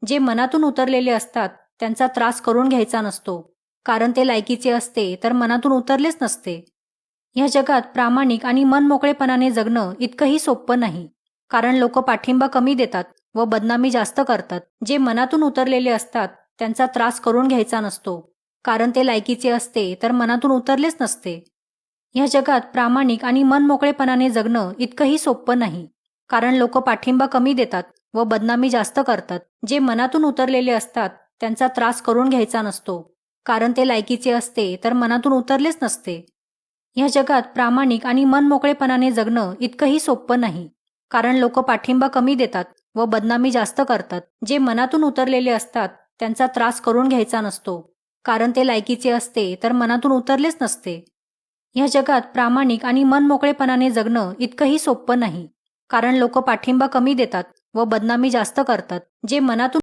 जे मनातून उतरलेले असतात त्यांचा त्रास करून घ्यायचा नसतो, कारण ते लायकीचे असते तर मनातून उतरलेच नसते. ह्या जगात प्रामाणिक आणि मनमोकळेपणाने जगणं इतकंही सोपं नाही, कारण लोक पाठिंबा कमी देतात व बदनामी जास्त करतात. जे मनातून उतरलेले असतात त्यांचा त्रास करून घ्यायचा नसतो, कारण ते लायकीचे असते तर मनातून उतरलेच नसते. ह्या जगात प्रामाणिक आणि मनमोकळेपणाने जगणं इतकंही सोपं नाही, कारण लोक पाठिंबा कमी देतात व बदनामी जास्त करतात. जे मनातून उतरलेले असतात त्यांचा त्रास करून घ्यायचा नसतो, कारण ते लायकीचे असते तर मनातून उतरलेच नसते. ह्या जगात प्रामाणिक आणि मनमोकळेपणाने जगणं इतकंही सोपं नाही, कारण लोक पाठिंबा कमी देतात व बदनामी जास्त करतात. जे मनातून उतरलेले असतात त्यांचा त्रास करून घ्यायचा नसतो, कारण ते लायकीचे असते तर मनातून उतरलेच नसते. ह्या जगात प्रामाणिक आणि मनमोकळेपणाने जगणं इतकंही सोपं नाही, कारण लोक पाठिंबा कमी देतात व बदनामी जास्त करतात. जे मनातून